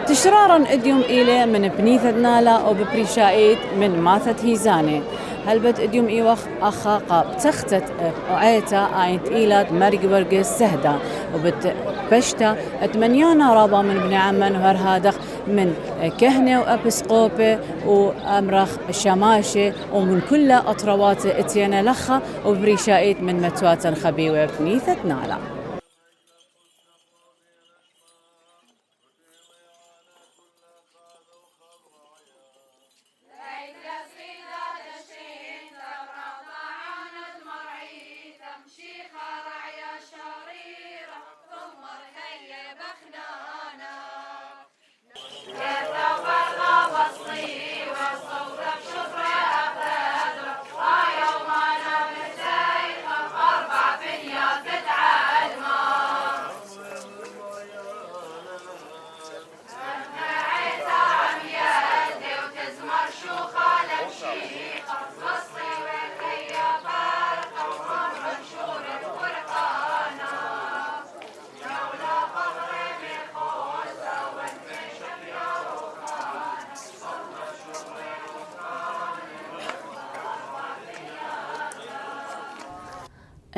تشرارا اديوم إلي من بنيثة نالا وببريشايت من ماثت هيزاني هلبت اديوم ايوخ اخاقا بتختت ايتا اينت ايلات مرق برقس سهدا وبت بشتا اتمنيانا رابا من بن عمان وهرهادخ من كهنة وابسقوبة وامرخ شماشة ومن كل اطروات اتيانا لخا وبريشايت من متوات الخبيوة بنيثة نالا.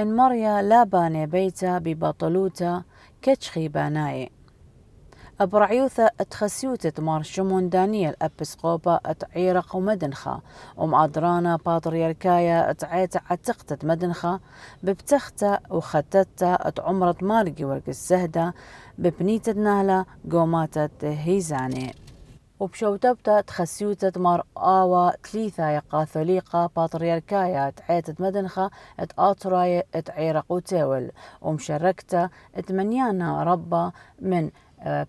إن مريا لا باني بيتا ببطلوتا كتشخي باناي أبرعيوثا اتخسيوتة مارشمون دانيال أبسقوبا اتعيرق مدنخا أدرانا باتريركايا اتعيتا عتقتت مدنخا ببتختا وختتا اتعمرت مارقي ورق السهدة ببنيتة نهلا قوماتت هيزاني وبشوتبتا تخسيوتت مار آوا تليثا يا قاثوليقا باتريركايا تعيتت مدنخا اتآتراي اتعيرق وتاول ومشركتا اتمنيانا ربا من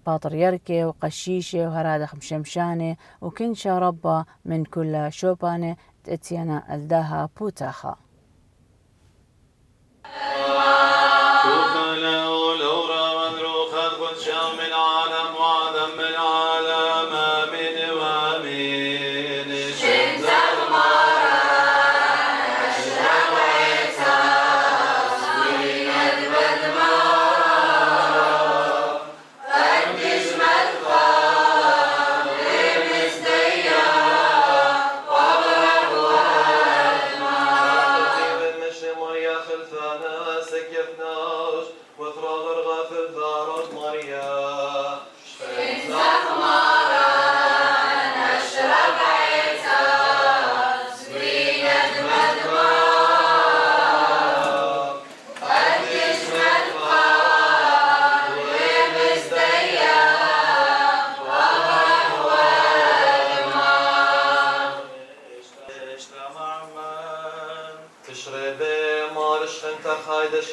باتريركي وقشيشة وهرادخ مشمشاني وكنشا ربا من كل شوباني تأتينا الداها بوتاخا.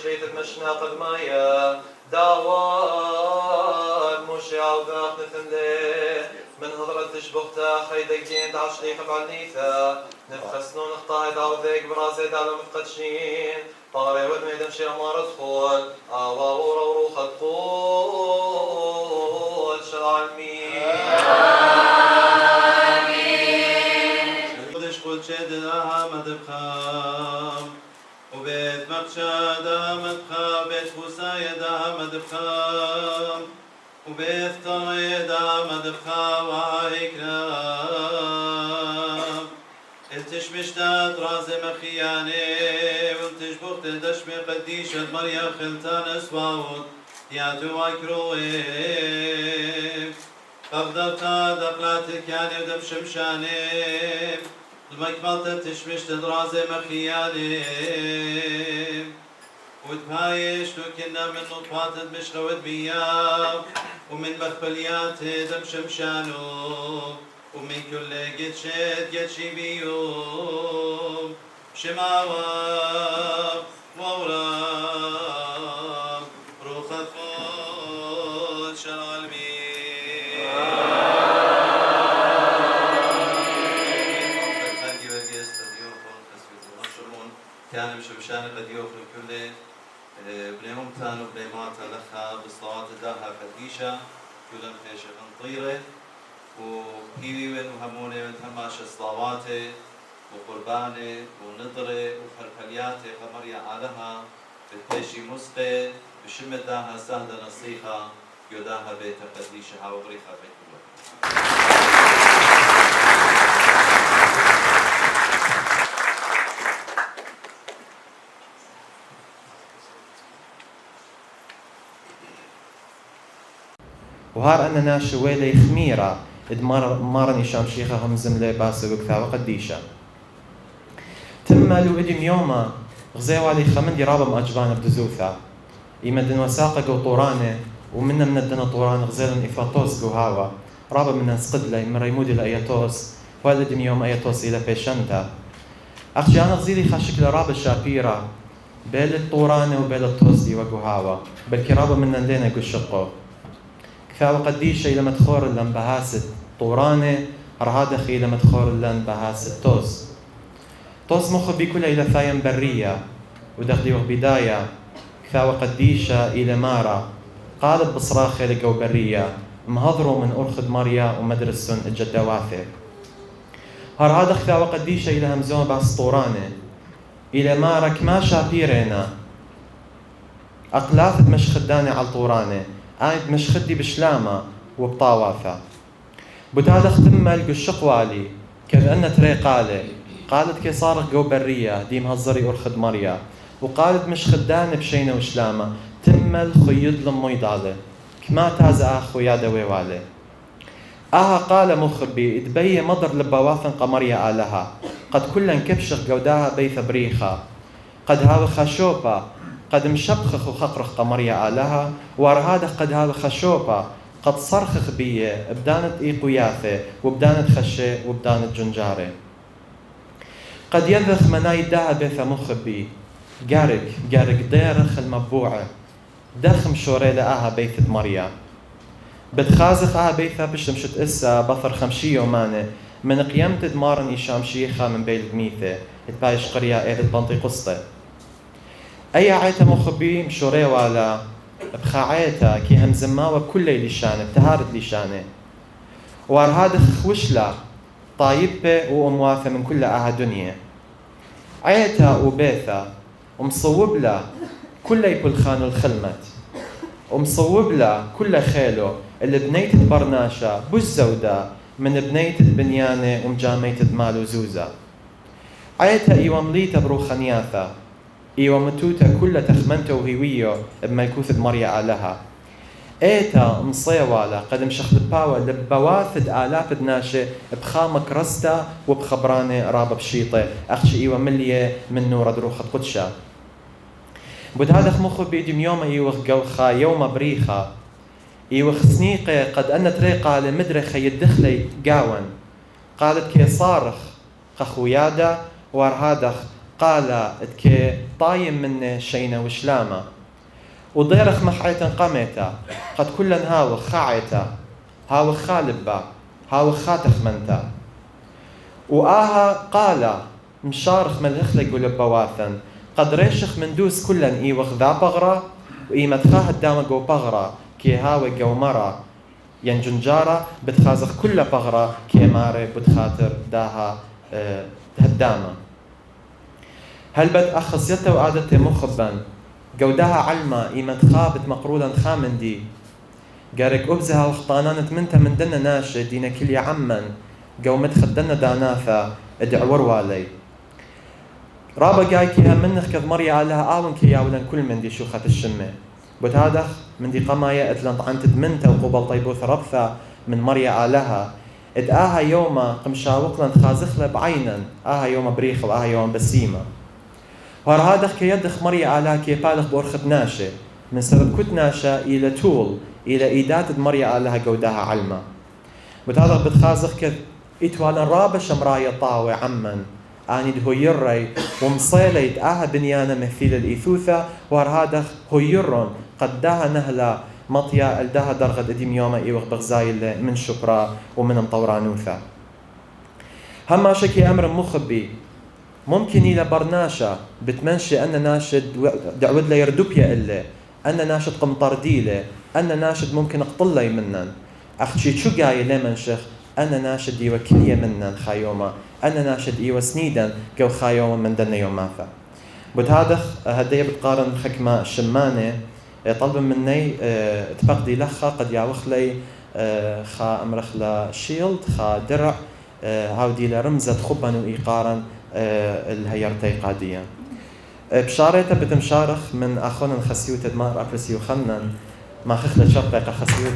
شريت المشنا قد مايا داوان موشي عوضاق نثنده من هضرة تشبغتا خيدكين دعشني خبعنيثا نفخسنون اخطاهد عوذيك برازيد على مفقدشين طاري ودميدم شي امار ادخول آوا وروخ ادخول شرع المين آمين قدش قل شدنا مدبخام وبيت مقشا دامت خا بيت خسايا دامت بخام وبيت طري دامت بخا وهيكرام انتش مشتات رازي مخياني وانتش بوقت دشمي قديشة مريا خلتان اسواود يا تواكروي قدرتا دقلاتك يعني ودم شمشاني المكبلة تشمش تدرازي مخيالي وتبايش وكنا من نطفات مشغود بيا ومن مخبليات دم شمشانو ومن كل قد شد قد شي بيوم شماوة وورام روخة فوت شرع كان مشمشان قد يوخل كل بنيهم تانو بنيمات لخا بالصوات داها فتيشة كلهم خيشة طيرة وكيوي وهموني من تماش صلواتي وقرباني ونطري وفرفلياتي خمريا علىها بتيشي مسقي بشمت داها سهدة نصيحة يداها بيت قديشها وغريخها بيت الله. وهار أن ناش ويلي خميرة مارني شامشيخة هم زملة باسو وكثا وقديشة تملو إدم يوما غزيوا علي خمندي رابا مأجبان بدزوثا يمدن وساقة وطورانة ومنا من الدنا طوران غزيلن إفاطوس هاوا رابا من نسقد لي من ريمودي لأياتوس والدم يوم أياتوس إلى بيشنتا أخشي أنا غزيلي خاشك لرابا شابيرا بيل الطورانة وبيل التوس دي وقهاوا بل رابا من لنا قشقو كفا وقديشة إلى مدخور اللن بهاست طورانة رهادخ إلى مدخور اللن بهاست توس مخبي كلها إلى ثايم برية ودخلي بداية كفا وقديشة إلى مارا قالت بصراخة لقو برية مهضروا من أرخد مريا ومدرسون الجدواثة هذا كفا وقديشة إلى همزون باس طورانة إلى مارا كما شابيرينا أقلافت مش خداني على طورانة آيت مش خدي بشلامة وبطاوافة بتادا ختم مالقو الشقوالي كأن تري قالت كي صارخ جو برية دي مهزري أرخد مريا وقالت مش خداني بشينة وشلامة تمل خيد لمي ضالي كما تازا أخو يا دويوالي قال مخبي اتبي مضر لبواثن قمريا آلها قد كلن كبشخ جوداها بيث بريخة قد هاو خشوبة قد مشبخخ وخقرخ قمريا آلها وارهادخ قد هاو خشوبة قد صرخخ بيه بدانت إيقوياثة وبدانت خشة وبدانت جنجارة قد يذخ مناي داها بيث مخبي جارك ديرخ المبوعة دخم شوري لآها بيث مريا بتخازخ بيثا بشمشت إسا بثر خمشي يومانة من قيامة دمارن إيشام شيخة من بيل دميثة اتبايش قرية إيرت بنطي قسطة أي عيتا مخبي مشوري والا بخاعيتا كي هم زماوة كل لشانة بتهارت لشانة وارهاد خوشلا طايبة وأمواثة من كل دنيا عيتا وبيثا ومصوب لا كل يبلخان الخلمت ومصوب لا كل خيله اللي بنيت برناشا بوش زودا من بنيت البنيانة ومجاميت دمال وزوزة عيتا إيوا مليتا بروخانياثا إيوا متوتا كل تخمنته وهيويو بملكوث مريا آلها إيتا مصيوالا قد مشخلباوا لبواثد آلاف دناشة بخامك رستا وبخبرانة رابا بشيطة أخش إيوا ملية من نور دروخة قدشا بود هذا مخو بيدم يوم إيوخ جوخا يوم بريخا إيوخ سنيقة قد أن طريقة لمدرخة يدخلي جاون قالت كي صارخ خخويادا وارهادخ قال كي طايم من شينة وشلامة وضيرخ محيتا قميتا قد كلن هاوخ خاعتا هاوخ خالبا هاوخ خاتخ منتا قال مشارخ من الهخلق ولبواثن قد ريشخ من دوس كلن إيوخ ذا بغرة وإيمتخاه الدامة جو بغرة كي هاوي جو مرة ينجنجارة بتخازخ كل بغرة كي ماري بتخاطر داها هدامة هل بد أخصيته وعادته مخبا جودها علمة إيمتخاه بتمقرولا خامندي جارك أبزها وخطانانت منتا من دنا ناشة دينا كل عمن جو مدخل دنا داناثا ادعور والي رابا جاي كيها منخ كذ مريا علىها آون كيا ولن كل من دي شوخة الشمة بتهادخ من دي قمايا اتلن طعنت دمنتا وقبل طيبوث ربثا من مريا علىها ادآها يوما قمشاوق لن خازخلة بعينا يوما بريخ يوما بسيمة وهادخ كي يدخ مريا علىها كي بالغ بورخد ناشة من سبب كت ناشة إلى طول إلى إيدات مريا علىها جودها علمة بتهادخ بتخازخ كذ إتوالا رابا شمرايا طاوة عمن آني هو يري ومصيليت بنيانا مثيل الإثوثة وهادخ هو يرون قد داها نهلا مطيا الداها درغد اديم يوما إيوغ بغزايل من شبرا ومن مطورانوثا هما شكي أمر مخبي ممكن إلى برناشا بتمنشي أن ناشد دعود لي يردوبيا إلا أن ناشد قمطرديلة أن ناشد ممكن أقطلي منن أختشي شو جاي لمن شيخ أنا ناشد إيوة كلية منن خايوما أنا ناشد إيوة سنيدا جو خايوما من دنا يوماثا بود هادخ هدية بتقارن حكمة شمانة طلب مني تبقدي لخا قد يعوخ لي خا أمرخ لا شيلد خا درع هاودي لرمزة خبا وإيقارا الهيرتي قاديا بشارته بتمشارخ من أخونا خسيوت دمار أبرسي وخنن ما خخلة شرطة خسيوت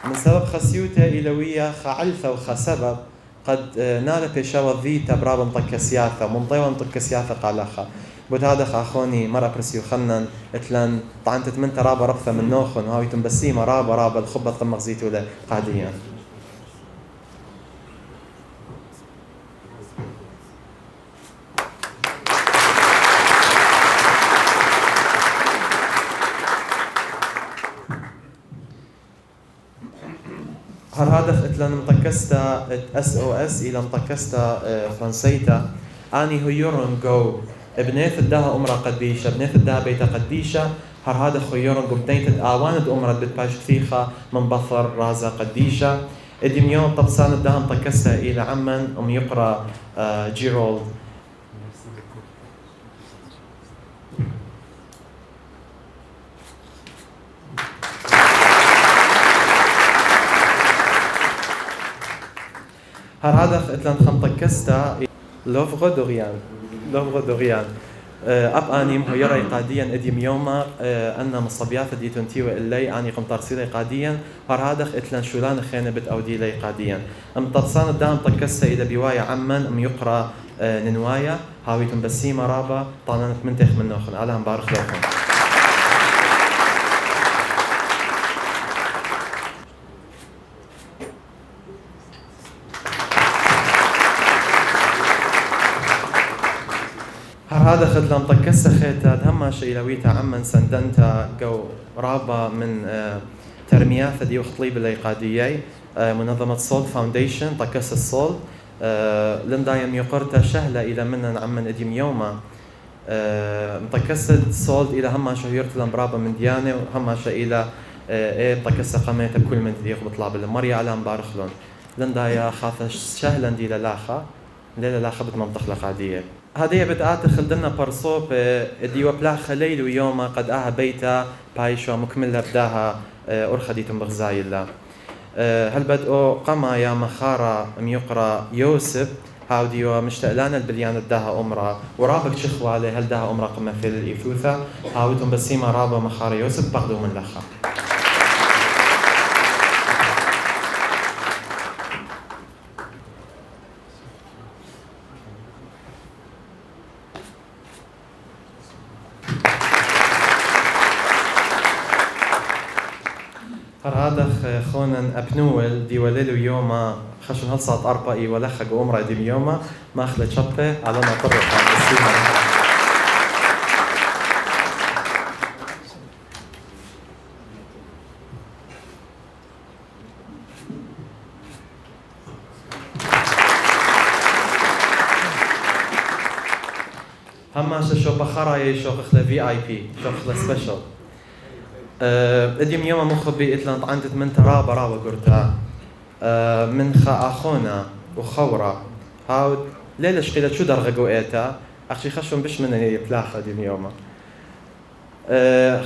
من سبب خسيوته إلوية خعلفة وخسبب قد نال بيشاوة ذي تبراب نطك سياثة منطيوة نطك سياثة قالخا بود هذا أخوني مرة برسي وخنن اتلان طعنتت من ترابة ربثة من نوخن هاوي تنبسيمة رابة الخبة قمق زيتو قاديا هر هذا اتلان مطكستا SOS إلى مطكستا فرنسيتا أني هيورن جو ابنيت الدها أمرا قديشة ابنيت الدها بيتا قديشة هر هذا خيورن قبنيت الآواند أمرا بتباش فيخا من بثر رازا قديشة ادم يوم طبسان الدها مطكستا إلى عمن يقرأ جيرولد هذا اتلان خمطكستا لوفغو دوريان اب اني مهيري قاديا اديم يوما ان مصبيات دي تنتيو اللي اني قم ترسيلي قاديا هذا اتلان شولان خينه بت اودي لي قاديا ام ترسان الدام طكستا اذا بوايا عمن ام يقرا ننوايا هاويتم بسيمه رابا طانت منتخ من نوخن على مبارك لكم هذا خدلان طكسة خيتا دهما شيء لويتا عمن سندنتا جو رابا من ترميات دي وخطليب الإيقادية منظمة سولد فاونديشن طكس السولد لندايم يقرتا شهلة إلى منن عمن اديم يوما مطكسة سولد إلى هما شهيرت لنبرابا من ديانة وهما شيء إلى طكسة قميتا كل من ديق بطلع بالمريا على مبارخلون لندايا خاثة شهلا دي للاخا بتمنطق لقادية هذه بتاعت خلدنا برصوب ديوا بلا خليل ويوما قد بيتا بايشوا مكملة بداها أرخديتم بغزاي الله هل بدأوا قما يا مخارا ميقرا يوسف هاو ديوا مشتقلان البليان الداها أمرا ورابك شخوا عليه هل داها أمرا قمة في الإثوثة هاويتم بسيما رابا مخارا يوسف بغدو من لخا هذا خونا أبنول دي وليلو يوما خشن هالصات أربعي ولخق أمرا دي يوما ما أخلت شبه على ما طرق على السيما هما شو بخراي شو خلا VIP شو خلا سبيشل اديم يوم مخبي اتلانت عندت من ترابا قرتا من خا اخونا وخورا هاود ليش قيلت شو درغقو ايتا اخشي خشون بش من يبلاخ اديم يوم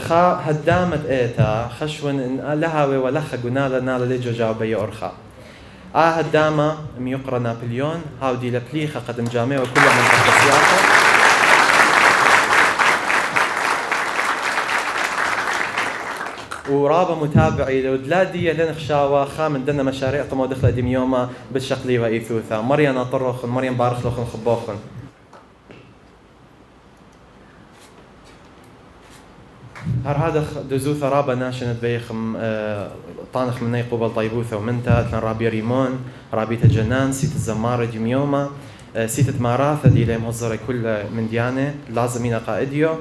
خا هدامت ايتا خشون لهاوي ولخق ونالا ليجو جاوبي اورخا هدامة ميقرا نابليون هاودي لبليخة قدم جامعة وكل من السياسة ورابا متابعي لو دلادية لنخشاوة خامن دنا مشاريع طمو دخل ديم يوما بالشقلي وإيثوثا مريم طرخن مريم بارخلوخن خبوخن هذا دزوثا رابا ناشنت بيخم طانخ من قبل طيبوثا ومنتا تلان رابي ريمون رابيتا جنان سيت الزمارة ديم يوما سيت ماراثا دي لي مهزرة كل من ديانة لازمين قائديو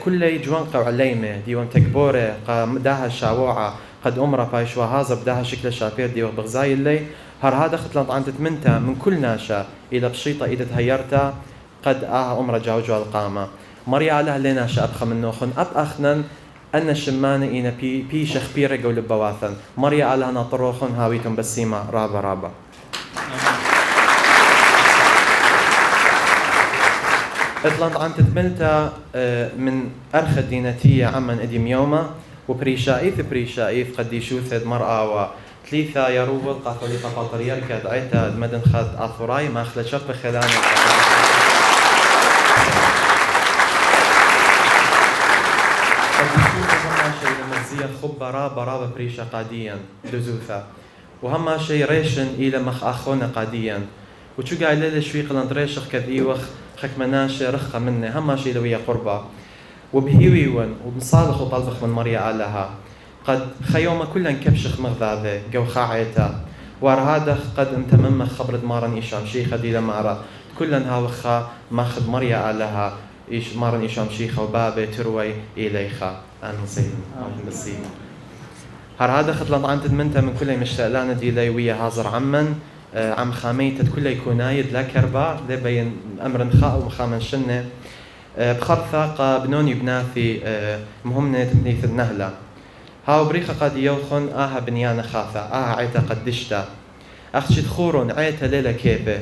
كل جوان قوعليمة ديوان تكبورة داها شاوعة قد أمرا بايشوا هذا بداها شكل شابير ديوان بغزاي اللي هذا خطلان طعنتت منتا من كل ناشا إلى بشيطة إذا تهيرتا قد أمرا جاوجوا القامة مريا على لنا شأبخ من نوخن أخنن أن الشمانة إنا بي شخبيرة قول بواثن مريا على ناطروخن هاويتم بسيمة رابا اطلنت عن تتملتا من أرخ دينتية عمن إديم يوما وبريشايف قد يشوثد مرأة وثليثة يروبل قاثوليقا باطريركا دعيتا المدن خد آثوراي ما أخلى شب خلاني قد يشوثد هما شيء لمزية خبرا برابة بريشا قاديا دزوثا وهما شيء ريشن إلى مخ أخونا قاديا وشو قايل لي شوي قلن ريشخ كذي وخ خك مناشة رخة مني هما شيء لوية قربة وبهيويون وبنصالح وطلبخ من مريا علىها قد خيومة كلن كبشخ مغذاذة جو خاعيتا وارهادخ قد امتمم خبرد مارن إيشام شيخة دي لمارا كلن هاوخا ماخذ مريا علىها إيش مارن إيشام شيخة وبابة تروي إليخا أنا نصيب نصيب هذا خطلت عن تدمنتا من كل مشتاقلانة دي لي ويا هازر عمن عم خاميتت كل يكونايد لا كربا لا بين أمر خاء ومخامن شنة بخرثة بنوني بناثي مهمنة تبنيث النهلة هاو بريخة قد يوخن بنيانة خاثة عيتا قدشتا أخشد خورون عيتا ليلة كيبة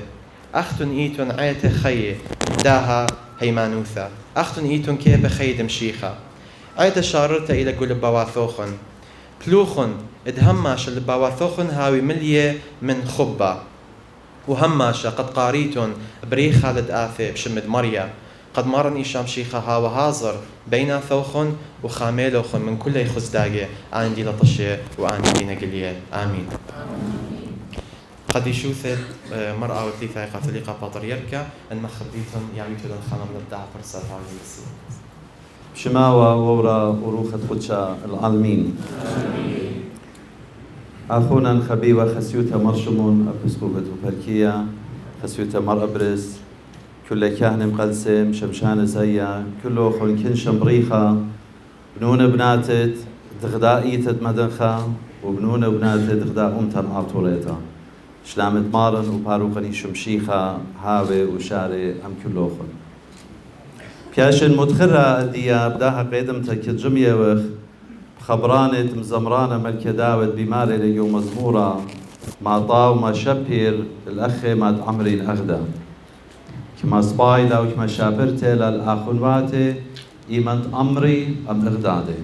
أختن إيتون عيتا خي داها هيمانوثة أختن إيتون كيبة خي دمشيخة عيتا شاررتا إلى قلب بواثوخن بلوخن ادهماش اللي بواثوخن هاوي ملية من خبة وهماشا قد قاريتون بريخة لدآثي بشمد مريا قد مارن إيشام شيخة هاو هازر بين ثوخن وخاميلوخن من كل يخز داقي آن دي لطشي وآن دي نقلية آمين قد يشوثت مرأة وثليثة قاتليقة باطريركا المخبيتون يعميتون الخانم للدعا فرصة هاوي المسيح شماوة وورا وروخة قدشة العالمين أخونا الخبيبة خسيوتا مرشمون أبسكوبة وبركية خسيوتا مر أبرس كل كاهن مقلسم شمشان زيا كله خون كن شمريخة بنون بناتت دغدائيتت مدنخة وبنون بناتت دغداء أمتن عطوليتا شلامت مارن وباروقني شمشيخة هاوي وشاري أم كله خون بياشن مدخرة ديا بداها قيدم تكد جمية وخ خبرانة مزمرانة ملكة داود بماري ليو مزمورة ما طاو ما شبير الأخ ما عمري الأغدا كما سبايدا وكما شابرته للأخواتي إيمانت أمري أم إغدادي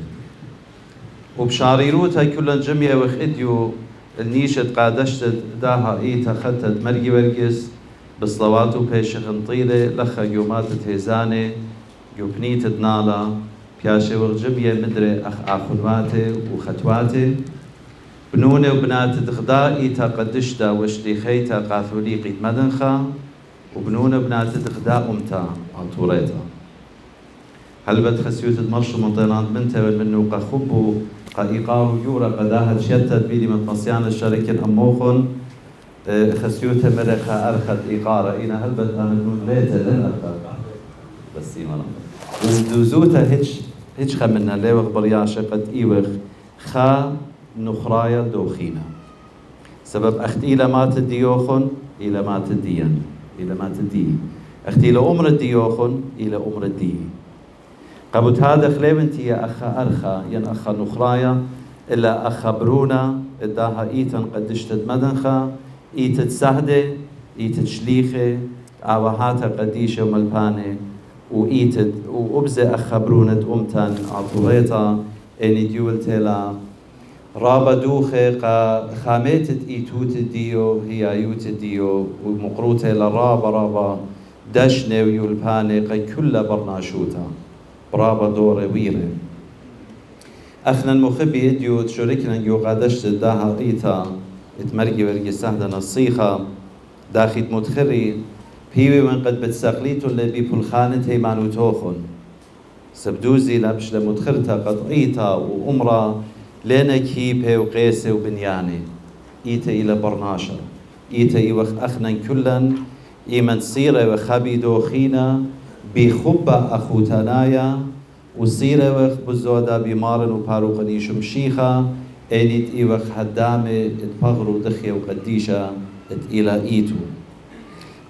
وبشاريروتا كلن جمية وخ إديو النيشة قادشت داها إيتا خدت مرقي ورقس بصلواتو بيشخن طيلة لخا يومات تهزاني يوبنيت دنالا بياشي ورجبية مدري أخواتي وختواتي بنونة وبنات دغدائي تقدشتا وشليخيتا قاثوليقي مدنخا وبنونة بنات دغداء أمتا عطوريتا هلبت خسيوت المرش مطينات بنتا والمنو قخبو قايقارو يورا قداها تشتت بيدي متمصيان الشركة أموخن خسيوتها مرخا أرخت إيقارة إنا هلبت أمنون ليتا لن أرخت بس إيمانا ودوزوتا هيتش خمنا ليوغ برياشة قد إيوغ خا نخرايا دوخينا سبب أختي إلى ما تديوخن إلى ما تدين إلى ما تدي أختي إلى أمر الديوخن إلى أمر الدي قبت هذا خليمنتي يا أخا أرخا ين أخا نخرايا إلا أخا برونا إداها إيتن قدشتت مدنخا إيتت سهدة إيتت شليخة عواهاتها قديشة وملبانة وإيتت وأبزة أخا برونة أمتن عطوريتا إني ديولتلا رابا دوخة خاميتت إيتوت ديو هي أيوت ديو ومقروتة لرابا دشنة ويولبانة قي كل برناشوتا برابا دورة ويرة أخنا المخبي ديو تشاركنا يو قادشت داها إيتا اتمرقي ورقي سهدة نصيخة داخل متخري بيوي من قد بتساقليتو اللي بيبول خانت هيمانو توخن سبدوزي لابش لمتخرتا قطعيتا وأمرا لنا كيبه وقيسه وبنيانه إيتا إلى برناشا إيتا إيوخ أخنا كلن إيمن صيرة وخبي دوخينا بخبة أخوتانايا وصيرة وخ بزودا بمارن وباروقني شمشيخة إنيت إيوخ هدامة اتبغرو دخية وقديشة إلى إيتو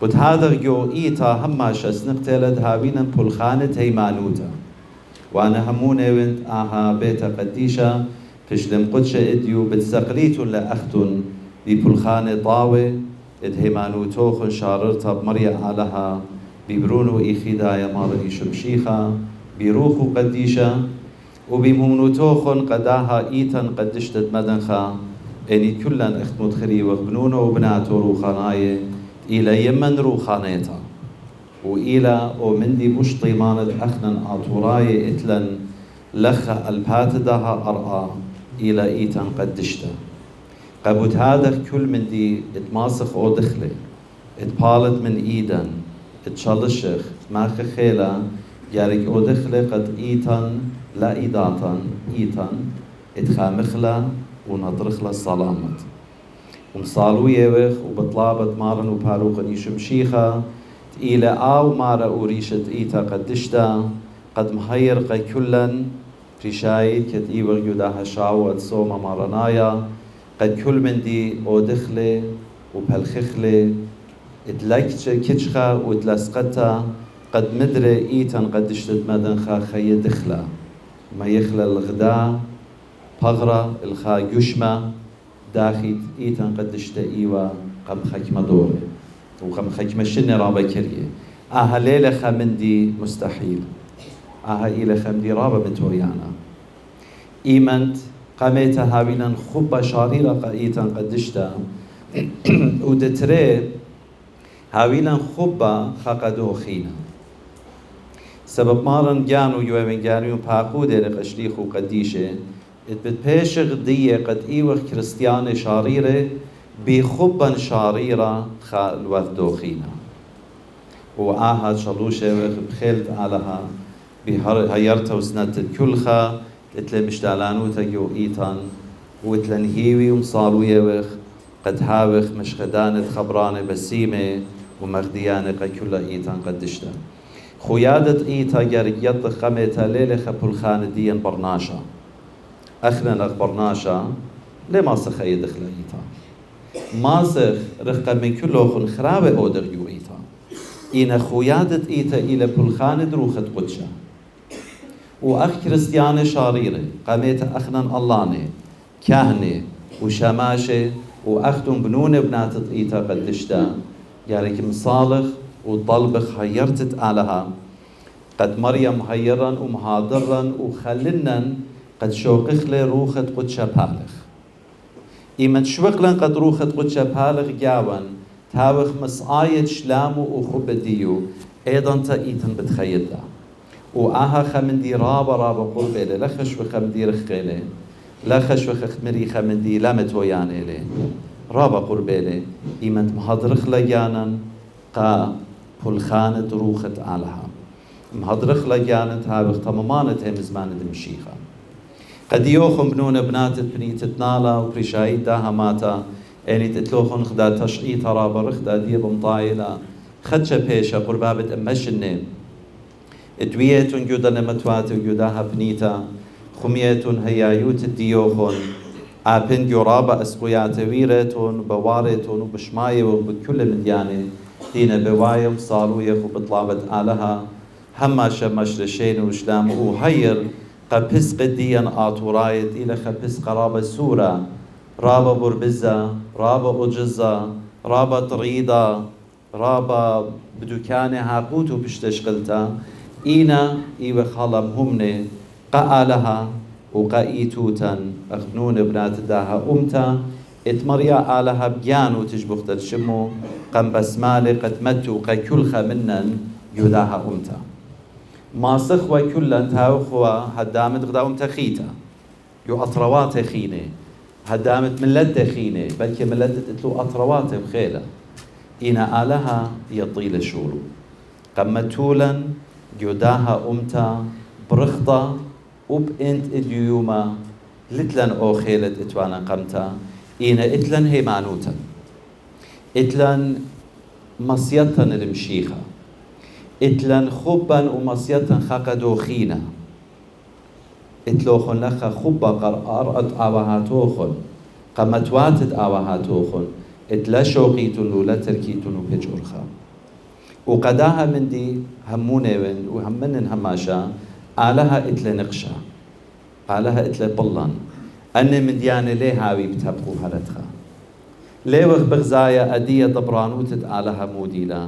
بد هذا جو إيتا هماشا سنقتلت هاوينا بولخانة هيمانوتا وأنا همونة وانت بيتا قديشة فشلم قدشة إديو بتسقليتو لأختن ببولخانة طاوة إد هيمانوتوخن شاررتا بمريا علىها ببرونو إخدايا مارا شمشيخا بروخو قديشا وبممنوتوخن قداها إيتن قدشتت مدنخا إني كلن اختمت خري وبنونو وبناتو روخاناي إلى يمن روخانيتا وإلى ومندي بشطي ماند أخنن آتوراي إتلن لخا الباتدها أرآ إلى إيتن قدشتا قبوت هذا كل مندي اتماسخ أو دخلي اتبالت من إيدن اتشالشخ ماخ خيلا يارك أو دخلي قد إيتن لا إيداتن إيتن اتخامخلا ونطرخلا السلامت ومصالو يوخ وبطلابت مارن وباروقن يشمشيخا إلى آو مارا أوريشت إيتا قدشتا قد مهير قي كلن بريشايد كت إيوغ يداها شاوة صوما مارنايا قد كل من دي أو دخلي وبالخخلي اتلاكتش كتشخا وتلسقتا قد مدري إيتن قدشتت مدنخا خي دخلا ما يخلى الغداء بغرة الخا يشمى داخل إيتن قدشتا إيوا قم خكمة دوري وقم خكمة شنة رابا كريه ليلة خمندي مستحيل إلى خمدي رابا متويانا إيمنت قاميتا هاوينا خبا شاريرا قايتا قدشتا ودتري هاوينا خبا خاقدو خينا سبب مارن جانو يومين جانو باقو دير قشليخو قديشة اتبت غدية قد إيوخ كريستياني شاريرة بخبا شاريرا خالوث دوخينا وآهات شلوشة بخيلت علىها بهيرتا وسنت الكلخة اتلي مشتالانو تجو إيتان واتلن هيوي ومصالو يوخ قد هاوخ مش خدانة خبرانة بسيمة ومغديانة قد كل إيتان قدشتا خويادة إيتا جارك يط خميتا ليلة خبول خان ديان برناشا أخنا برناشا لما سخ يدخل إيتا ماسخ رخا من كله خرابة أودر يو إيتا إن خويادة إيتا إلى بلخان دروخت قدشا وأخ كريستيانة شاريرة قاميتا أخنا اللاني كاهنة وشماشة وأختم بنون بنات إيتا قدشتا يارك مصالح وطلبخ هيرتت علىها قد مريم هيرا ومهادرا وخلنا قد شوقخلي روخت قدشا بالخ إيمن شوقلن قد روخت قدشا بالخ جاوان تاوخ مسآية شلامو وخبديو أيضا تا إيتن بتخيدا وآها خمندي رابا قربي لخش وخمدي رخيلي لخش وخمري خمندي لامت وياني لي رابا قربي لي إيمن مهادرخ لجانا قا بلخانة روخت علىها مهدرخ لجانت هابخ تمامانت هم زمان دمشيخة قد يوخم بنون بنات بنيت تنالا وبريشايد داها ماتا يعني تتلوخن خدا تشعيط رابا رخدا دي بمطايلة خدشة بيشا قربابت أمشنين ادويتون جودا نمتوات وجوداها بنيتا خميتون هيايوت الديوخن آبن جرابا أسقيات ويرتون بوارتون وبشماية وبكل مديانة دينا بوايم صالو يخو بطلابت آلها هما شمش لشين وشلام وهير قبس قديا آتورايت إلى خبس قرابة سورة رابا بربزة رابا أجزة رابا طريدة رابا بدوكاني هاقوتو بشتشغلتا إينا إيوه خالم همني قآلها وقايتوتا أخنون بنات داها أمتا اتمريا آلها بجانو تجبخت الشمو قم بسمالي قد متو قا كلخا منن يداها أمتا ما سخوة كلا تاوخوا هدامت غدا أمتا خيتا يو أطروات خيني هدامت ملد خيني بلكي ملدت اتلو أطروات بخيلة إنا آلها يطيل شورو قمتولا يداها أمتا برخطة وبإنت إديوما لتلن أو خيلت إتوانا قمتا إينا إتلن هيمانوتا إتلن مصيتا المشيخة إتلن خبا ومصيتا خاقدو خينا إتلوخن لخا خبا أرأت آوهاتوخن قمتواتت آوهاتوخن إتلا شوقيتن ولا تركيتن وبجورخا وقداها من دي هموني وهمنن هماشا آلها إتلا نقشا آلها إتلا بلان أني من ديانة ليه هاوي بتبقوا هلتها ليه بغزايا أدية دبرانوتت آلها موديلا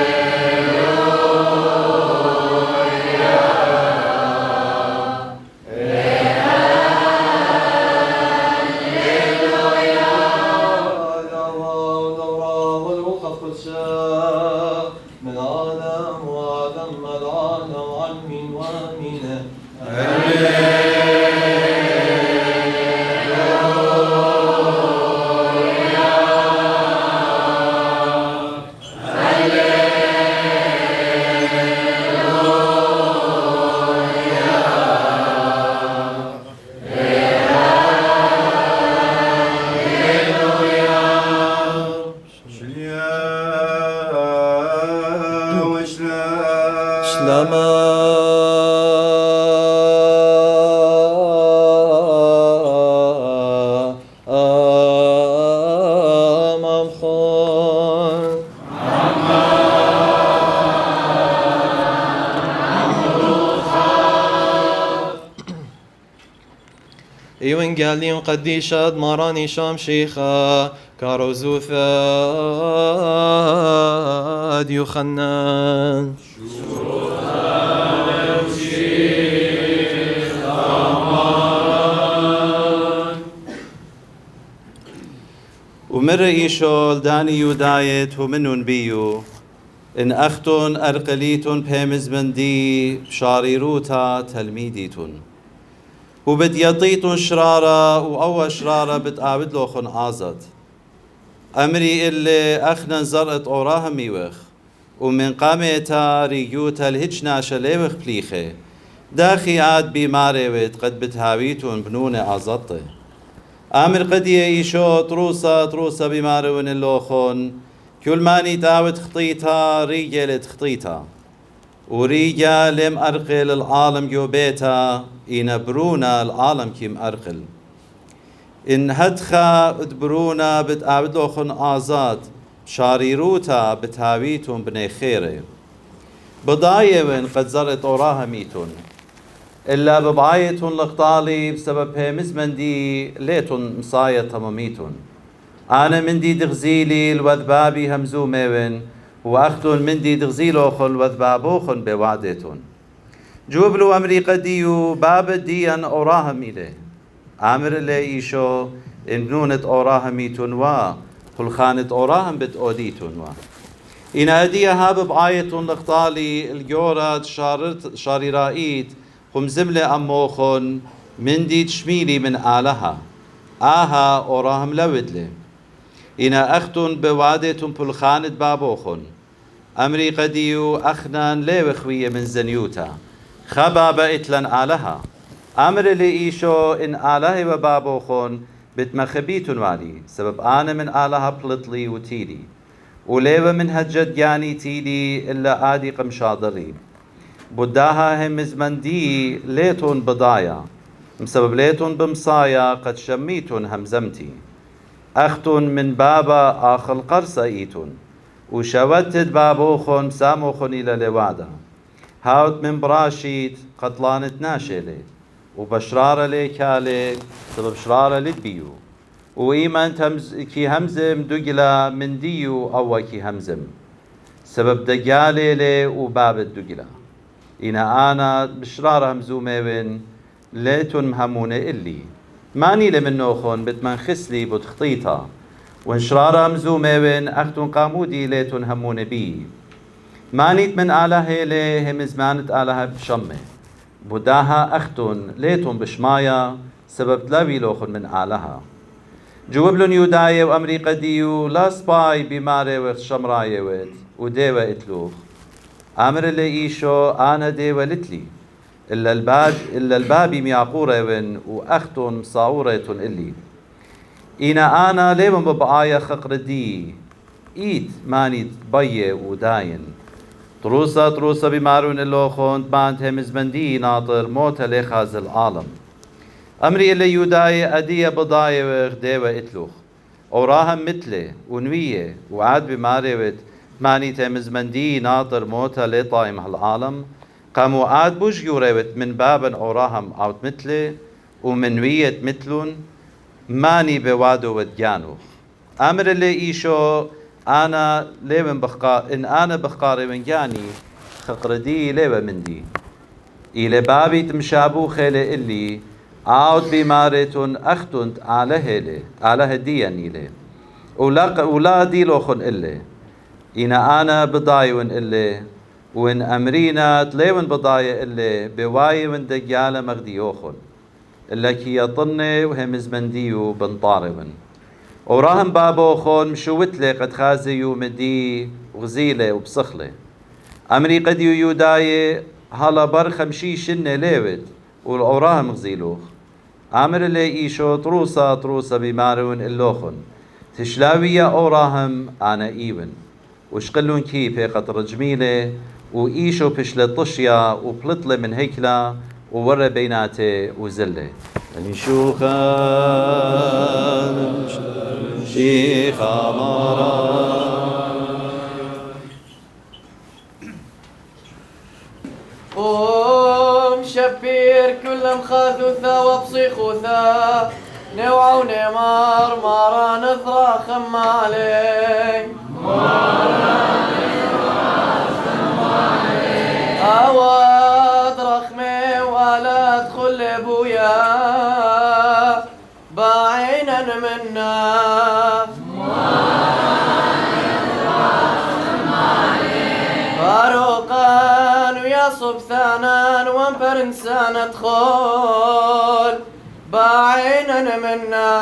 إيوان قالين قديشة ماراني شام شيخا كاروزو ثاد يوخنان ومر إيشول داني يودايت ومنون بيو إن أختون أرقليتون بيمز بندي شاريروتا تلميديتون وبديطيتون شرارة وأو شرارة بتقابد لوخن آزد أمري اللي أخنا زرقت أوراها ميوخ ومن قامتا ريوتا الهجنا شليوخ بليخي داخي عاد بماريوت قد بتهاويتون بنونة آزدته آمر قدية إيشو تروسا بمارون اللوخن كل ماني تاوت خطيتا ريجة لتخطيتا وريجة لم أرقل العالم جو بيتا إنبرونا العالم كيم أرقل إن هدخا ادبرونا بتقابد لوخن آزاد شاريروتا بتهاويتون بني خيري بضايوين قد زرت أوراها ميتون إلا ببعايتون لقطالي بسبب هيمز مندي ليتون مصايا تماميتون أنا مندي دغزيلي الوذبابي همزو ميوين وأختون مندي دغزيلوخن الوذبابوخن بوعدتون جوبلو أمري قديو باب ديان أوراها ميلي أمر اللي إيشو إنبنونة أوراها ميتون قل خانت أوراهم بتأوديتون إن أديها هاب بعايتون لقطالي الجورات شاريرائيت خمزملة أموخن من دي تشميلي من آلها آها أوراهم لودلي إنا أختن بوادتن بلخانة بابوخن أمري قديو أخنان ليوخوية من زنيوتا خبا بإتلن آلها أمر اللي إيشو إن آلهي وبابوخن بتمخبيتن والي سبب أنا من آلها بلطلي وتيلي وليوة من هجد جاني تيلي إلا آدي قمشاضري بداها هم مزمندي ليتون بضايا بسبب ليتون بمصايا قد شميتون همزمتي أختون من بابا آخر قرصة إيتون وشوتت بابوخن ساموخن إلى لوادا هاوت من براشيت قطلانت ناشيلي وبشرارة ليكالي سبب شرارة لدبيو وإيمان كي همزم دقلا من ديو أو كي همزم سبب دقالي لي وباب الدقلا إنا أنا بشرارة همزو ميوين ليتون مهمونة إلي ماني لمنوخن بتمن خسلي بتخطيطا وانشرارة همزو ميوين أختون قامودي ليتون همونة بي مانيت من آلهة لي هم زمانت آلهة بشمة بداها أختون ليتون بشمايا سبب تلاوي لوخن من آلهة جوبلن يوداي وأمري قديو لا سباي بماري وشمراي ويت وديوة إتلوخ أمر اللي إيشو أنا ديوة لتلي إلا البابي مياقورة وأختون مصاورة إلي أنا ليبن ببعايا خقردي إيت ماني بيه وداين تروسا بمارون اللوخون باند همز بندي ناطر موت لخاز العالم أمري اللي يوداي أدية بضاية وغديوة إتلوخ أوراهم مثلي ونوية وعاد بماريوت ماني تمز مندي ناطر موتا لطايم هالعالم قاموا عاد بوش يوريوت من بابا أوراهم عود مثلي ومن وية مثلون ماني بوادو ودجانو أمر اللي إيشو أنا ليبن إن أنا بخقاري من جاني خقردي ليبا مندي إلى بابي تمشابو خيلي إلي عود بمارتون أختنت على هيلي على هديان إلي ولا ديلوخن إلي أنا بضايون إلي وإن أمرينا تليون بضايا إلي بواي وإن دجالة مغديوخن إلا كي يطني وهم زمنديو بنطارون وراهم بابوخن مشوتلي قد خازيو مدي وغزيلة وبصخلة أمري قديو يوداي هلا برخمشي شنة ليوت والأوراهم غزيلوخ أمر اللي إيشو تروسا بمارون اللوخن تشلاوية أوراهم أنا إيون وشقلون كي بيقة رجميلة وإيشو بشلة طشيا وبلطلة من هيكلا وورا بيناتي وزلة شيخا مرا شبير كل مخاذوثا وبصيخ خوثا نوع نمار مارا نثرى خمالي أواد رخمي ولا ادخل بويا بعينا منا فاروقا ويصب ثانا وانبر انسان ادخل بعينا منا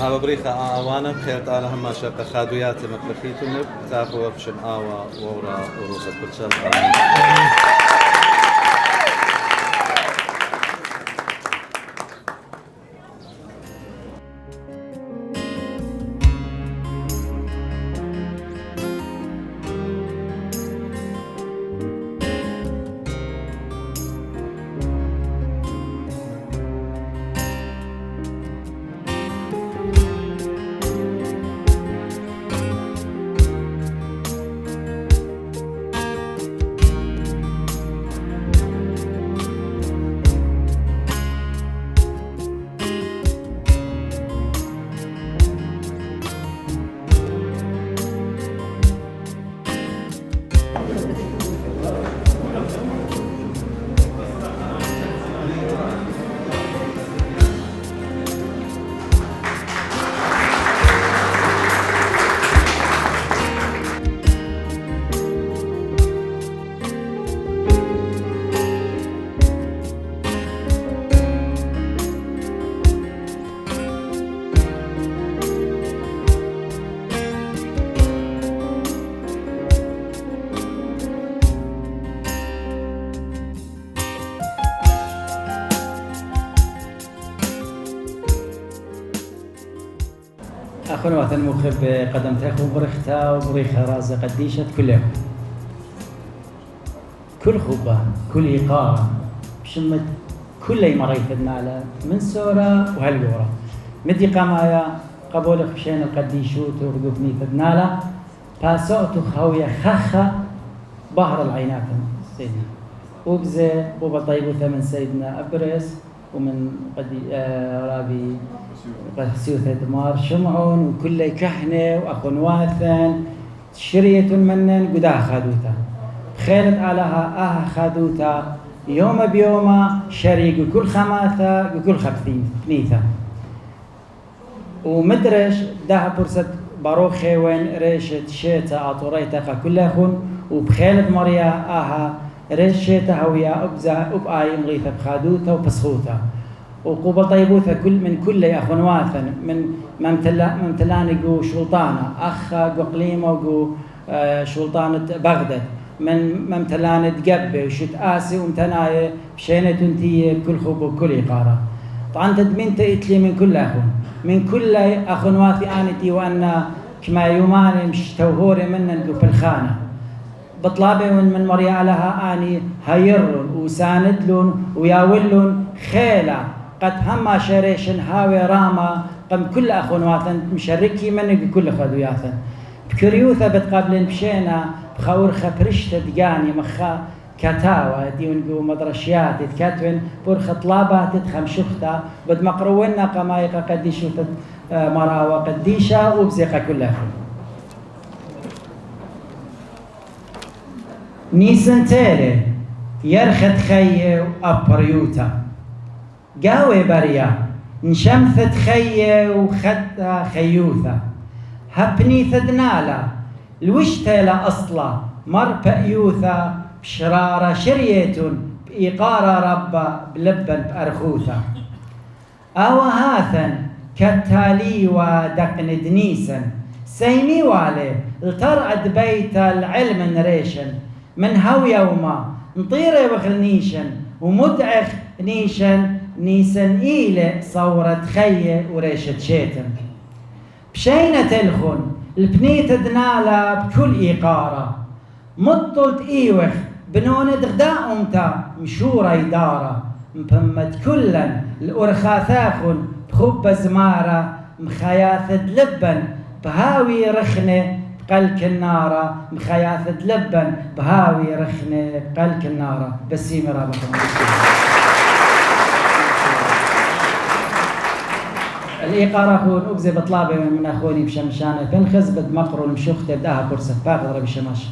هذا بريخة أعوانا بخيرت أنا هم شاقة خادويات مكرخيتهم تافو وفشن آوا وورا وروسة كل شرق أخونا وثن مخب قدمتك وبرختا وبريخة رازة قديشة كلهم كل خبة كل إيقاع بشمت كل مريت النالة من سورة وهالجورة مدي قمايا قبول خشين القديشوت وردوبني النالة باسوت خوية خخة بحر العينات سيدنا وبزي وبطيبوثة من سيدنا أبرز ومن رابي سيوثة دمار شمعون وكل كهنة وأخون واثن شرية منن قداها خادوتا بخيرت علىها خادوتا يوم بيوم شريك وكل خماثة وكل خبثين نيثة ومدرش ده برسة باروخي وين ريشة شيتا عطوريتا كلها خون وبخيرت مريا ريشة هويا أبزا أبآي مغيثة بخادوتا وبسخوتا وقوبل طيبوثة من كل أخوان واثن من ممتلان جو شلطانة أخ جو قليمة وجو شلطانة بغداد من ممتلان تقبل وشت آسي ومتناية بشينة تنتية بكل خوب وكل إقارة طبعا تدمين تأتلي من كل أخوان من كل أخوان واثي آنتي وأن كما يومان مش توهوري منن جو في الخانة بطلابي من مريا لها آني هيرلون وساندلون وياولون خيلة قد هما شريشن هاوي راما قم كل أخوان واثن مشاركي منك بكل خذوياثن بكريوثة بتقابلن بشينا بخور خبرشت دقاني مخا كتاوة ديونجو مدرشيات تكتون برخ طلابات تخم شختا بد مقرونا قمايقة قديشو مراوة قديشة وبزيقة كل أخوان نيسن تيلي يرخد خيه وأبريوتا قاوي بريا نشمثت خيه وخدها خيوثة هبني ثدنالا الوشتيلا أصلا مربأ يوثا بشرارة شريتون بإيقارة ربا بلبن بأرخوثة أو هاثن كالتالي ودقن دنيسن سيمي والي الترعد بيت العلم نريشن من هو يوما نطيري بخلنيشن ومدعخ نيشن نيسن إيلي صورة خيه وريشة شيتن بشينة تلخن البنيت دنالا بكل إيقارة مطلت إيوخ بنون دغداء أمتا مشورة إدارة مبمت كلا الأرخاثاخن بخب زمارة مخياثد لبن بهاوي رخنة بقلك النارة مخياثد لبن بهاوي رخنة بقلك النارة بسيمي رابطة الإيقارة أخون أبزي بطلابي من أخوني بشمشانة بنخز بدمقرو المشوخة بداها كرسة باقدر بشماش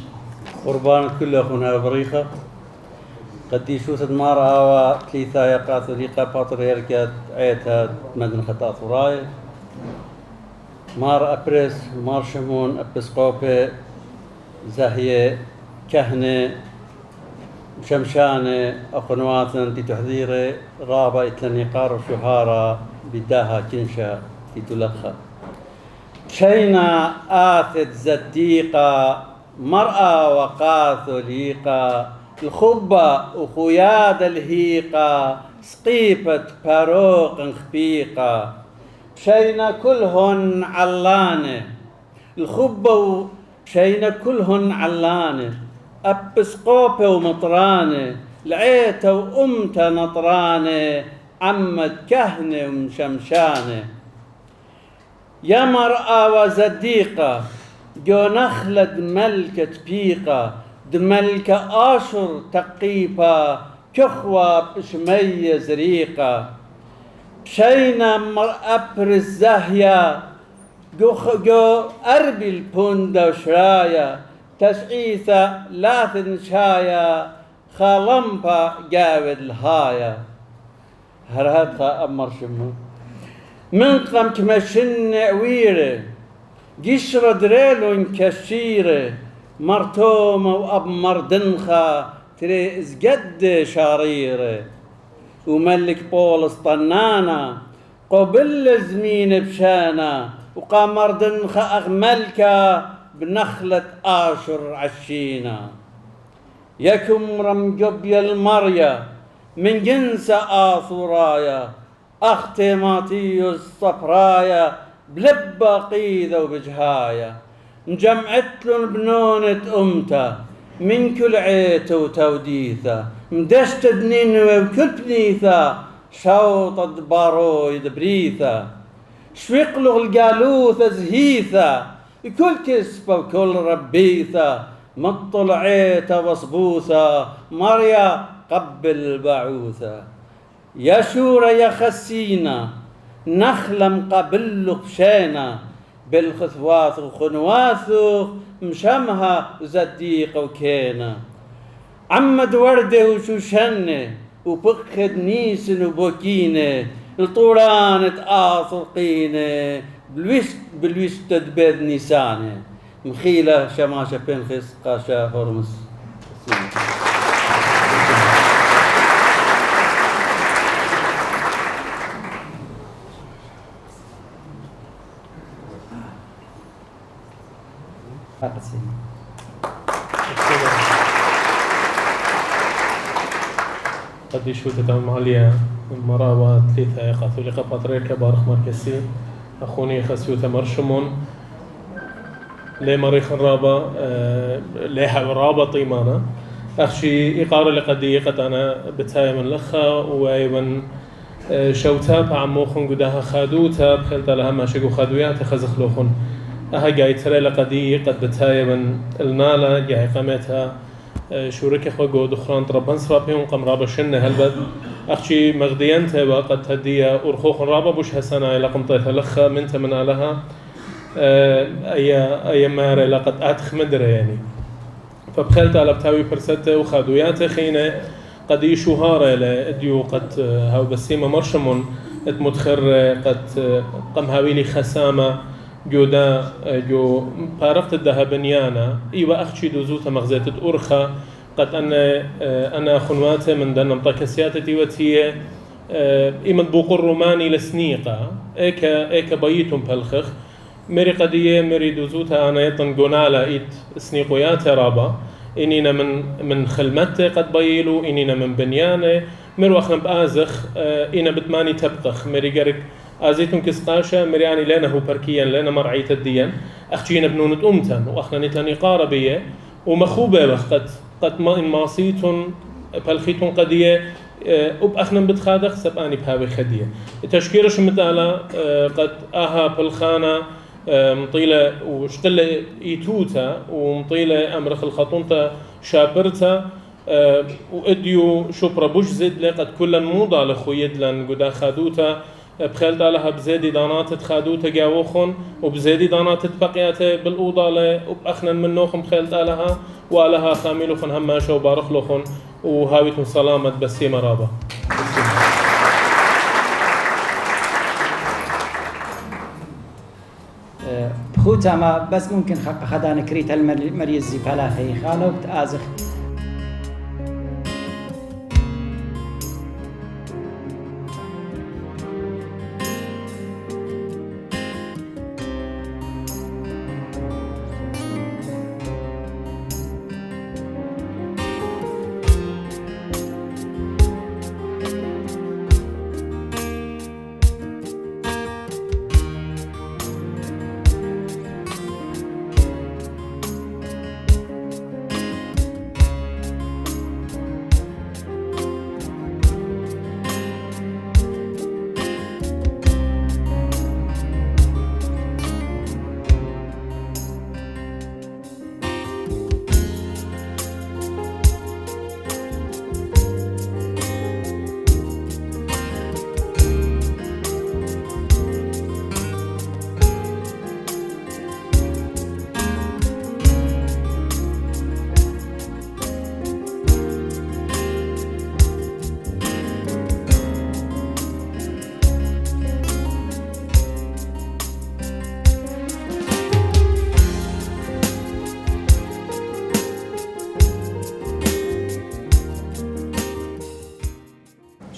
قربان كل أخونا بريخة قديشو سدمارا وثليثا يقاث ريقا باتريركات عيتها مدن خطا ثراي مار أبرس مار شمون أبسقوبي زهية كهنة شمشانة أخنواتن تي تحذيري رابا إتلني قار شهارة بداها كنشا تي تلخا شينا آثت زديقة مرأة وقاثوليقة الخبة وخياد الهيقة سقيفة باروق خبيقة شينا كلهن علانة الخبة شينا كلهن علانة أبسقوبة ومطرانة العيتة وأمتة نطرانة عمد كهنة ومشمشانة يا مرأة وزديقة جو نخلة دملكة بيقة دملكة آشر تقيبة كخوة بشمية زريقة شينا مرأة برزهية جو أربي البوندة وشرايا تشعيثة لاثن شايا خالمبا جاود الهايا هرهاتها أمر شمو من قم كمشن عويرة قشرة دريلون كشيرة مرتومة وأب مردنخة تري إزقد شاريرة وملك بولس طنانة قبل زمين بشانة وقامر دنخة أغملكة بنخلة آشر عشينا يكم رمجبي المريا من جنس آثورايا أختي ماتيوس صفرايا بلبا قيدة وبجهايا مجمعتلن بنونة أمتا من كل عيت وتوديثة مدشت دنينوة وكل بنيثة شوطة بارويد بريثة شفقلغ القالوثة زهيثة كل كسبة وكل ربيثة مطلعيتة وصبوثة مريا قبل بعوثة يا شورة يا خسينا نخلم قبل بشينا بالخثواث وخنواث مشمها زديق وكينا عمد وردة وشوشنة وبخد نيسن وبوكينة الطورانة آثرقينة بالوشت تدبيذ نيسانة مخيلة شماشة بنخس قاشا هرمس قد يشوت تماليا مراوات ثلاثة قاثوليقة بطريركا بارخ مركزي أخوني خسيوتا مرشمون لي مريخ الرابا ليها رابا طيمانا أخشي إقارة لقدي قد أنا بتايا من لخا وأيضا شوتا بعموخن قداها خادوتا بخلتا لها ما شقو خادويات خزخلوخن أها جاي ترى لقدي قد بتايا من النالا جاي قامتها شورك إخوة جود أخران تربان سرابهم قم رابا شنة هالبد أخشي مغديان تبا قد هدية أرخوخ رابا بوش هسانا إلى قمطيثة لخا من تمنى لها أي مارة لقد أتخ مدرة يعني فبخلت على بتاوي برسته وخادوياته خينة قد يشوهارة لأديو قد هاو بسيمة مرشمون متخر قد قم هاويلي خسامة جودا جو بارقت الذهبنيانا إيوا أخشي دوزوتا مغزيت أرخا قد أنا خنواته من دنا مطاكسياتي وتهي إيمن بوق الروماني لسنيقة إيكا بيتم بالخخ مري قدية مري دوزوتا أنا يطن جونالا إيت سنيقويات رابا إنينا من خلمته قد بيلو إنينا من بنيانه مرو أخنا بآزخ إنا بتماني تبقخ مري جرك آزيتم كسقاشة مري أني لنا هو بركيا لنا مرعية الدين أختينا بنونة أمتن وأخنا نتلاني قاربية ومخوبة قد ما إن ماصيتن بالخيتن قدية وبأخنا بتخادخ سبقاني بهاوي خدية التشكيرش متالا قد آها بالخانة مطيلة وشتلة إيتوتا ومطيلة أمرخ الخطونتا شابرتا وإديو شبرا بوجزد لقد كل موضة لخويد لن قدا خادوتا بخلت لها بزيدي دانات تخادوتا جاوخن وبزيدي دانات بقيات بالأوضة وبأخنا من نوخم بخلت لها ولها خاملوخن هماشا وبارخلوخن وهاويتم سلامة بسيمة رابا بخوتا ما بس ممكن خدان كريت المريزي فلا خي خالو بتآزخ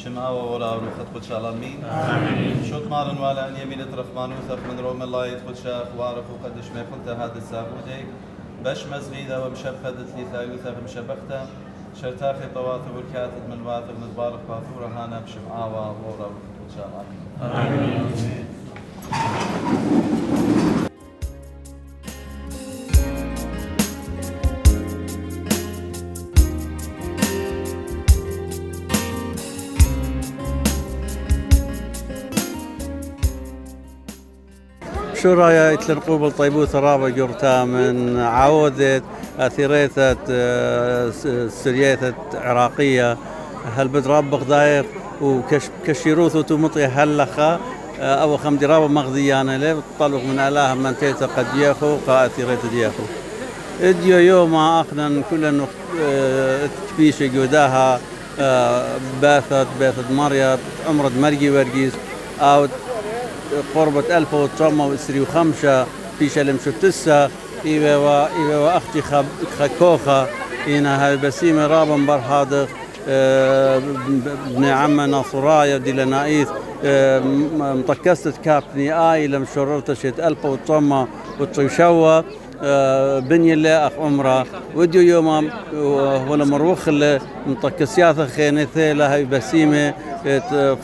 شمعة ولا ونخد خد شالامين آمين شوط مارن ولا أن يمين طرف مانوثف من روم الله يدخل شاف وعرف وقدش ما قلت هذا السابودي بش مزغيدة ومشبخدت لي ثايوثف مشبخته شرتاخي طواثب والكاتب من واثب نتبارك باثورة هانا بشمعة وورا ونخد خد شالامين آمين شو رأيك لنقوبل طيبوث رابع جورتا من عودة أثيريثة سرياثة عراقية هل بدرابق دايق وكشيروثو تمطي هلخة أو خمدي رابع مغذيانا ليه طلق من ألاها من تيتا قد ياخو قاثيريثة دياخو اديو يوم أخنا كلنا تبيش جوداها باثت مريا عمرد مرقي ورقيس أو قربة 1905 في شلم شفتسة إيوه أختي خكوخة إنها هاي بسيمة رابن برهادخ ابن عمنا صرايا دي لنايث مطكست كابني آي لم شررت شيت 1900 بني الله أخ عمره وديو يوم ولا مروخ اللي مطكسياث خينثي لها بسيمة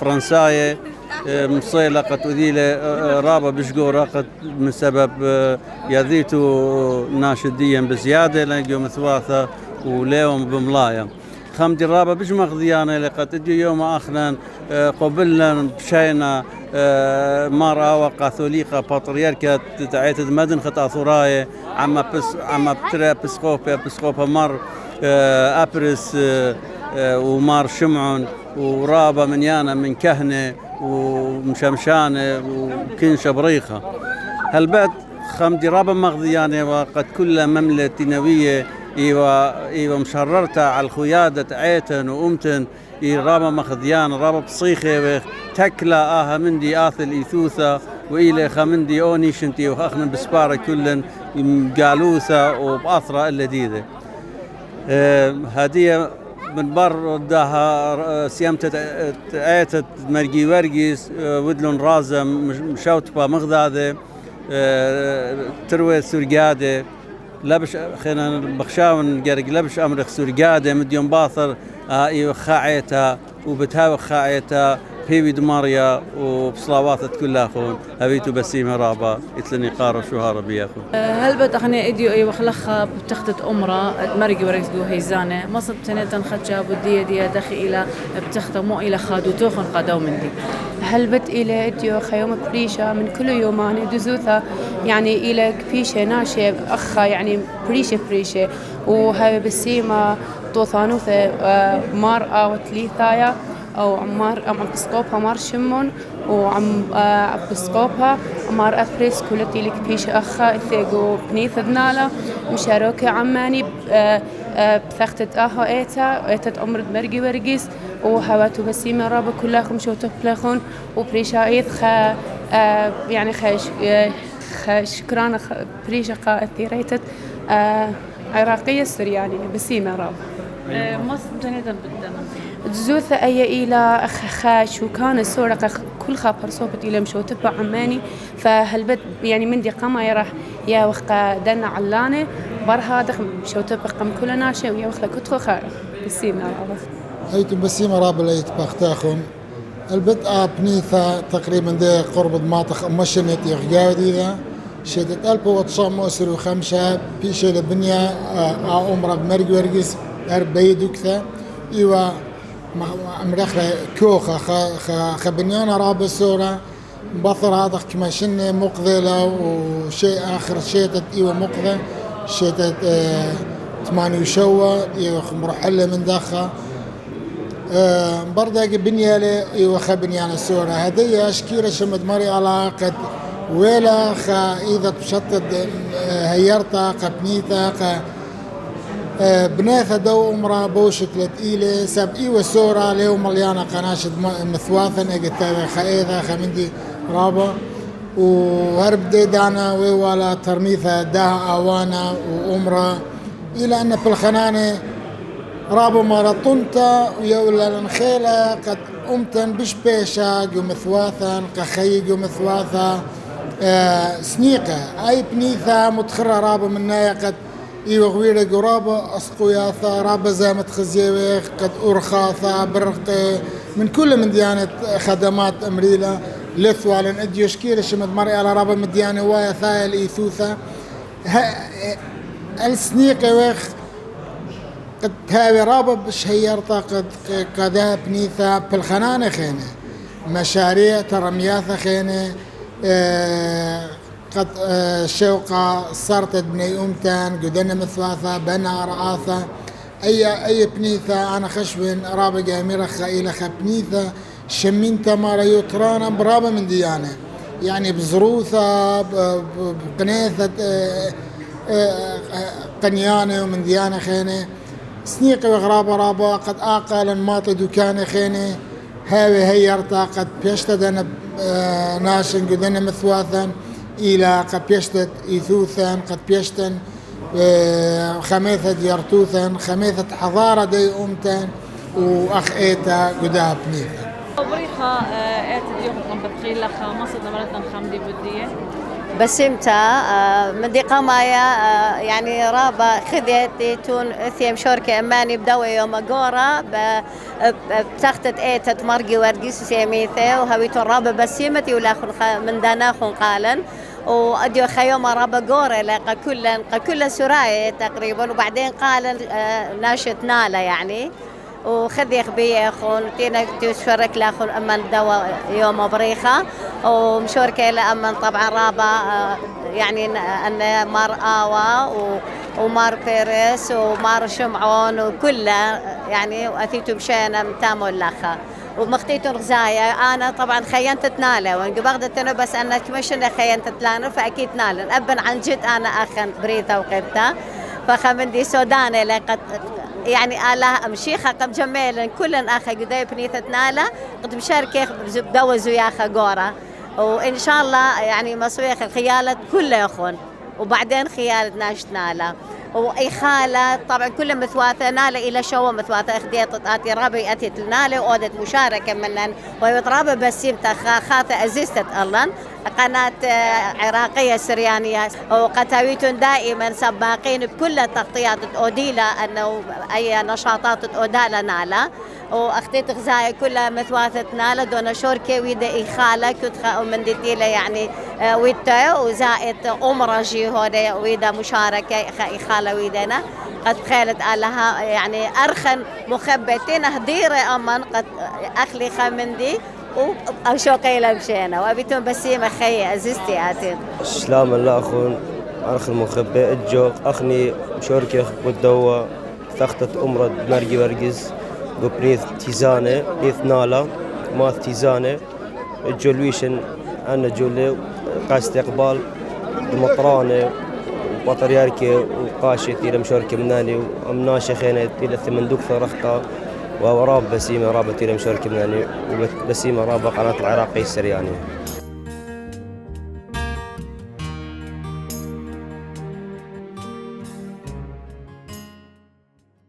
فرنساية مصيلة قد أذيلة رابا بشقورة قد من سبب يذيتو ناشديا بزيادة لنجو مثواثة وليوم بملايا خمدي الرابا بش مغذيانا لقد اجي يوم اخنا قبلنا بشينا مرأة وكاثوليقة بطريركة تعيتد مدن خطا ثراية عما بترى بسقوبة مر أبرس ومار شمعون ورابا من يانا من كهنة ومشمشانة وكنشة بريخة هالبعد خمدي رابا مغذيانة وقد كل مملة نوية إيوة مشررتا على الخيادة عيتن وأمتن رابا مخذيان رابا بصيخي تكلا مندي آثل إيثوثا وإلى خمندي أوني شنتي وأخنا بسبارة كلن قالوثا وبأثرة اللذيذة هدية من بر داها سيامتة آية مرقي ورقيس ودلون رازم مشاوتبا مغذاذة تروي سورقادة لبش خينا بخشاون قرق لبش أمرخ سورقادة مديون باثر خاعيتها وبتهاوي خاعيتها بيبي دماريا وبصلاواتت كلها خون هبيتو بسيمة رابا يتلني قارة شهارة بياخون هل بتخني إديو أي وخلخها بتختت أمرا مرقي ورقسقو هيزانة ما صبتني تنخدشا بدية دي دخي إلى بتخت مو إلى خادو توخن قادو من دي هل بت إلى إديو خيوم بريشة من كل يومان دزوثا يعني إلى كبيشة ناشة أخا يعني بريشة وهاي بسيمة توثانوثة مار وتليثايا أو عم بسقوبها مار شمون وعم بسقوبها مار أبريس كلتي لك بيش أخا إثيقو بنيث دنالا مشاروكة عماني بثختت إيتا أمرد مرقي ورقيس وهواتو بسيمة رابا كلكم شوتو بلاخون وبريشا إيث يعني شكرانا بريشا اثيريتت عراقية سرياني بسيمة رابا مصر تنيدا بالدم زوثة أي إلى خاش وكان السورة كل خبر صوبت إلى مشوتبة عماني فهلبت يعني من دي قما يرح يا وخا دنا علانة برها دخل مشوتبة قم كل ناشة ويا وخلا كتخو خا بسيمة رابا هيتم بسيمة رابا اللي يتبختاخون البدء بنيثة تقريبا دي قرب مناطق مشنت يغجاودي ذا شدت 1905 بيشة لبنيا عمره بمرق ورقس أربيدو كذا إيوا مرخلة كوخة خبنيانا رابع سورة بطر هذا كما شنة مقذلة وشيء آخر شيتت إيوا مقذة شيتت 8 شوة إيوا مرحلة من داخل برضه بنيالة إيوا خبنيانا سورة هذه أشكيرة شمد مري علاقة ولا إذا تشطت هيرتا قبنيتا بناثة دو أمرا بوشت لتقيلة سب إيوة سورة ليو مليانة قناشة مثواثا اجتاوي خايذة خمندي رابا وهرب دي دانا ويوالا ترميثة داها آوانا وأمرا إلى أن بالخنانة رابا مرطنتا ويولا النخيلة قد أمتن بشبيشا جو مثواثا قخي جو مثواثا سنيقة أي بنيثة متخرة رابا من نايا قد إيوه غويرة قرابة أسقوياثا رابا زامت خزيويخ قد أرخاثا برقة من كل من ديانة خدمات أمريلا لثوالن أديو شكيرة شمد مرئي على رابا من ديانة وايا ثايا الإيثوثا السنيقة ويخ قد هاوي رابا بشهيرتا قد قدها بنيثا بالخنانة خينة مشاريع ترمياثا خينة قد شوقة صارت بني أمتان قدنا مثواثة بنا رعاثة أي بنيثة أنا خشبن رابا جاميرة خائلة خبنيثة شمين تمارا يطرانا برابا من ديانة يعني بزروثة بقنيثة قنيانة ومن ديانة خينة سنيقة وغرابة رابا قد آقالا ماطي دكانة خينة هاوي هيرتا قد بيشتدن ناشن قدنا مثواثا إلى قد بيشتت إيثوثا قد بيشتن خميثة يرتوثا خميثة حضارة دي أمتان وأخ إيتا قدها بنيثا بريخة إيتا اليوم بتخيل لها مصدنا مرتنا خمدي بدية بسمتا من دي قمايا يعني رابا خذيت تون ثيم شوركة أماني بدوي يوم أقورا بتختت إيتا مرقي ورقيس سيميثة وهويتون رابا بسيمتي ولا من داناخون قالا وأديو خيوم رابا قورا لقى كل سراية تقريبا وبعدين قال ناشط نالا يعني وخذي خبيه أخون تينا تشارك لأخون أمن دوا يوم بريخة ومشاركة لأمن طبعا رابا يعني أن مار آوا ومار بيرس ومار شمعون وكلها يعني وأثيتو مشينا متامو اللخا ومختيتو غزايا أنا طبعا خينت تناله وانقبضت أنا بس أنا كمشنا خينت تلانو فأكيد نالن أبن عن جد أنا أخن بريثة وقبتها فخمندي سوداني لقد يعني آله مشيخة قم جميل كلن أخا قدي بنيثة نالا قد مشاركة بدوزو ياخا قورا وإن شاء الله يعني مصويخ الخيالة كله يخون وبعدين خيالة ناشت نالا وإخالة طبعا كل مثواثة نالة إلى شو مثواثة أخديت آتي رابي أتيت نالة وأودت مشاركة منن ويطرابة بسيم خاثة أزيستت ألان قناة عراقية سريانية وقتاويتون دائما سباقين بكل التغطيات أوديلا أنه أي نشاطات أودالا نالا واختيت غزايا كلها مثواثة نالا دون شوركة ويدا إخالة كنت من ديتيلا يعني ويدا وزائد أمرجي هودي ويدا مشاركة إخالة ويدنا قد خالت لها يعني أرخن مخبتين هديرة أمن قد أخلي خمندي وشوقي لمشينا وأبيتون بسيمة خي عزيزتي آتين سلام الله أخون أرخ المخبئ الجوق أخني مشاركة والدوا ثختة أمرد مرقي ورقز ببنيث تيزانة بنيث نالا ماث تيزانة الجولويشن أنا جولي قاست إقبال المطرانة وبطرياركي وقاشة إلى مشاركة مناني ومناشة خينة إلى ثمندوك ثرخطة وراب بسيمة رابط إلى مشاركة مناني بسيمة رابط قناة العراقية السريانية.